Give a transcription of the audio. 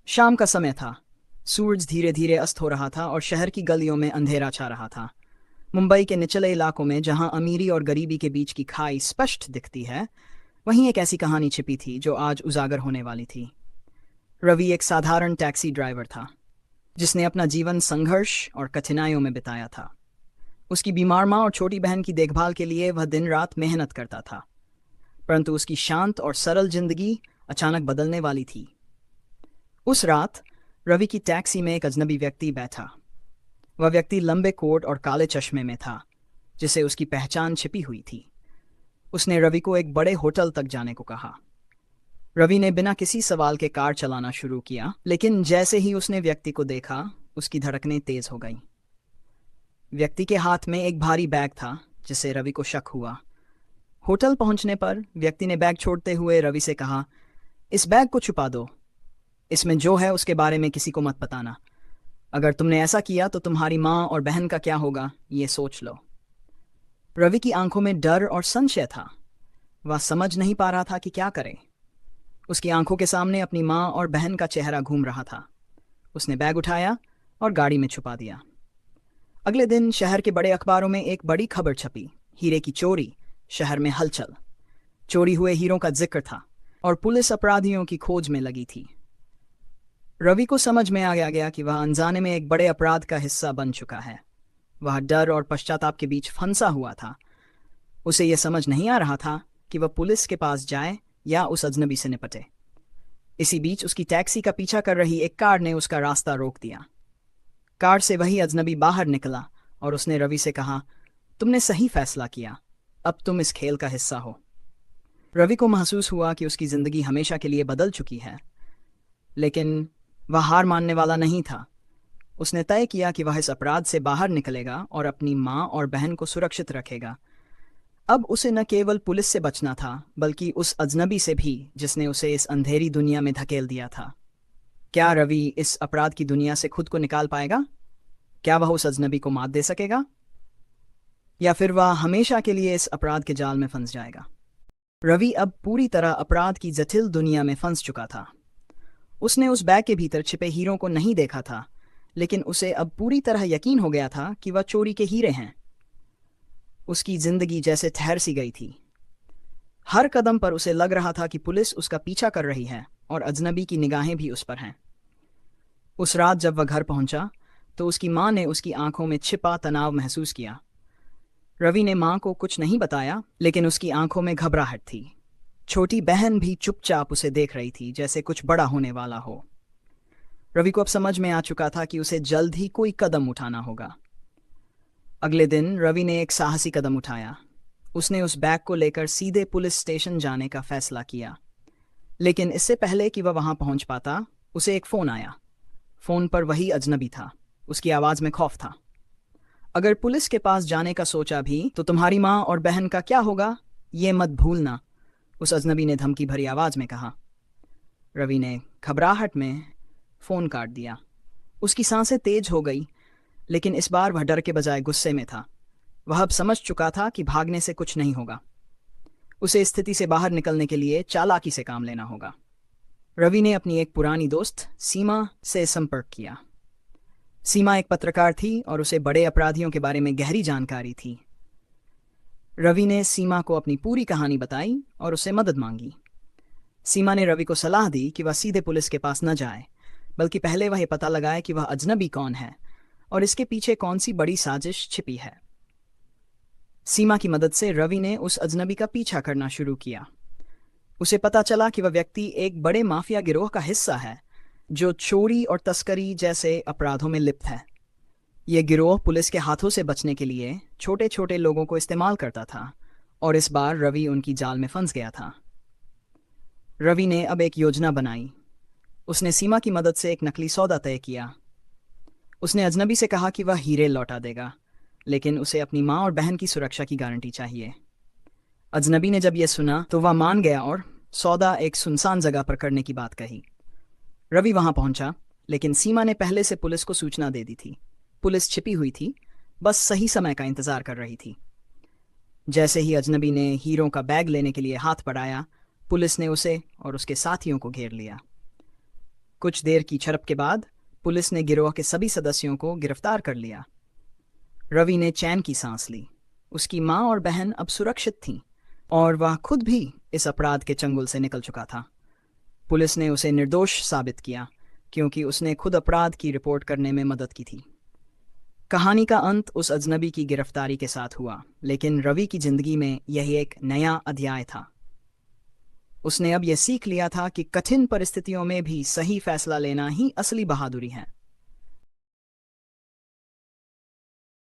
शाम का समय था। सूरज धीरे धीरे अस्त हो रहा था और शहर की गलियों में अंधेरा छा रहा था। मुंबई के निचले इलाकों में जहां अमीरी और गरीबी के बीच की खाई स्पष्ट दिखती है, वहीं एक ऐसी कहानी छिपी थी जो आज उजागर होने वाली थी। रवि एक साधारण टैक्सी ड्राइवर था, जिसने अपना जीवन संघर्ष और कठिनाइयों में बिताया था। उसकी बीमार माँ और छोटी बहन की देखभाल के लिए वह दिन रात मेहनत करता था, परंतु उसकी शांत और सरल जिंदगी अचानक बदलने वाली थी। उस रात रवि की टैक्सी में एक अजनबी व्यक्ति बैठा। वह व्यक्ति लंबे कोट और काले चश्मे में था, जिसे उसकी पहचान छिपी हुई थी। उसने रवि को एक बड़े होटल तक जाने को कहा। रवि ने बिना किसी सवाल के कार चलाना शुरू किया, लेकिन जैसे ही उसने व्यक्ति को देखा, उसकी धड़कनें तेज हो गईं। व्यक्ति के हाथ में एक भारी बैग था, जिससे रवि को शक हुआ। होटल पहुंचने पर व्यक्ति ने बैग छोड़ते हुए रवि से कहा, इस बैग को छुपा दो। इसमें जो है उसके बारे में किसी को मत बताना। अगर तुमने ऐसा किया तो तुम्हारी माँ और बहन का क्या होगा, ये सोच लो। रवि की आंखों में डर और संशय था। वह समझ नहीं पा रहा था कि क्या करे। उसकी आंखों के सामने अपनी माँ और बहन का चेहरा घूम रहा था। उसने बैग उठाया और गाड़ी में छुपा दिया। अगले दिन शहर के बड़े अखबारों में एक बड़ी खबर छपी, हीरे की चोरी। शहर में हलचल। चोरी हुए हीरों का जिक्र था और पुलिस अपराधियों की खोज में लगी थी। रवि को समझ में आ गया कि वह अनजाने में एक बड़े अपराध का हिस्सा बन चुका है। वह डर और पश्चाताप के बीच फंसा हुआ था। उसे यह समझ नहीं आ रहा था कि वह पुलिस के पास जाए या उस अजनबी से निपटे। इसी बीच उसकी टैक्सी का पीछा कर रही एक कार ने उसका रास्ता रोक दिया। कार से वही अजनबी बाहर निकला और उसने रवि से कहा, तुमने सही फैसला किया। अब तुम इस खेल का हिस्सा हो। रवि को महसूस हुआ कि उसकी जिंदगी हमेशा के लिए बदल चुकी है, लेकिन वह हार मानने वाला नहीं था। उसने तय किया कि वह इस अपराध से बाहर निकलेगा और अपनी माँ और बहन को सुरक्षित रखेगा। अब उसे न केवल पुलिस से बचना था, बल्कि उस अजनबी से भी, जिसने उसे इस अंधेरी दुनिया में धकेल दिया था। क्या रवि इस अपराध की दुनिया से खुद को निकाल पाएगा? क्या वह उस अजनबी को मात दे सकेगा, या फिर वह हमेशा के लिए इस अपराध के जाल में फंस जाएगा? रवि अब पूरी तरह अपराध की जटिल दुनिया में फंस चुका था। उसने उस बैग के भीतर छिपे हीरों को नहीं देखा था, लेकिन उसे अब पूरी तरह यकीन हो गया था कि वह चोरी के हीरे हैं। उसकी जिंदगी जैसे ठहर सी गई थी। हर कदम पर उसे लग रहा था कि पुलिस उसका पीछा कर रही है और अजनबी की निगाहें भी उस पर हैं। उस रात जब वह घर पहुंचा, तो उसकी माँ ने उसकी आंखों में छिपा तनाव महसूस किया। रवि ने माँ को कुछ नहीं बताया, लेकिन उसकी आंखों में घबराहट थी। छोटी बहन भी चुपचाप उसे देख रही थी, जैसे कुछ बड़ा होने वाला हो। रवि को अब समझ में आ चुका था कि उसे जल्द ही कोई कदम उठाना होगा। अगले दिन रवि ने एक साहसी कदम उठाया। उसने उस बैग को लेकर सीधे पुलिस स्टेशन जाने का फैसला किया। लेकिन इससे पहले कि वह वहां पहुंच पाता, उसे एक फोन आया। फोन पर वही अजनबी था। उसकी आवाज में खौफ था। अगर पुलिस के पास जाने का सोचा भी तो तुम्हारी माँ और बहन का क्या होगा, ये मत भूलना, उस अजनबी ने धमकी भरी आवाज में कहा। रवि ने घबराहट में फोन काट दिया। उसकी सांसें तेज हो गई, लेकिन इस बार वह डर के बजाय गुस्से में था। वह अब समझ चुका था कि भागने से कुछ नहीं होगा। उसे स्थिति से बाहर निकलने के लिए चालाकी से काम लेना होगा। रवि ने अपनी एक पुरानी दोस्त सीमा से संपर्क किया। सीमा एक पत्रकार थी और उसे बड़े अपराधियों के बारे में गहरी जानकारी थी। रवि ने सीमा को अपनी पूरी कहानी बताई और उससे मदद मांगी। सीमा ने रवि को सलाह दी कि वह सीधे पुलिस के पास न जाए, बल्कि पहले वह पता लगाए कि वह अजनबी कौन है और इसके पीछे कौन सी बड़ी साजिश छिपी है। सीमा की मदद से रवि ने उस अजनबी का पीछा करना शुरू किया। उसे पता चला कि वह व्यक्ति एक बड़े माफिया गिरोह का हिस्सा है, जो चोरी और तस्करी जैसे अपराधों में लिप्त है। यह गिरोह पुलिस के हाथों से बचने के लिए छोटे छोटे लोगों को इस्तेमाल करता था, और इस बार रवि उनकी जाल में फंस गया था। रवि ने अब एक योजना बनाई। उसने सीमा की मदद से एक नकली सौदा तय किया। उसने अजनबी से कहा कि वह हीरे लौटा देगा, लेकिन उसे अपनी माँ और बहन की सुरक्षा की गारंटी चाहिए। अजनबी ने जब यह सुना तो वह मान गया और सौदा एक सुनसान जगह पर करने की बात कही। रवि वहां पहुंचा, लेकिन सीमा ने पहले से पुलिस को सूचना दे दी थी। पुलिस छिपी हुई थी, बस सही समय का इंतजार कर रही थी। जैसे ही अजनबी ने हीरों का बैग लेने के लिए हाथ बढ़ाया, पुलिस ने उसे और उसके साथियों को घेर लिया। कुछ देर की झड़प के बाद पुलिस ने गिरोह के सभी सदस्यों को गिरफ्तार कर लिया। रवि ने चैन की सांस ली। उसकी माँ और बहन अब सुरक्षित थीं और वह खुद भी इस अपराध के चंगुल से निकल चुका था। पुलिस ने उसे निर्दोष साबित किया क्योंकि उसने खुद अपराध की रिपोर्ट करने में मदद की थी। कहानी का अंत उस अजनबी की गिरफ्तारी के साथ हुआ, लेकिन रवि की जिंदगी में यही एक नया अध्याय था। उसने अब यह सीख लिया था कि कठिन परिस्थितियों में भी सही फैसला लेना ही असली बहादुरी है।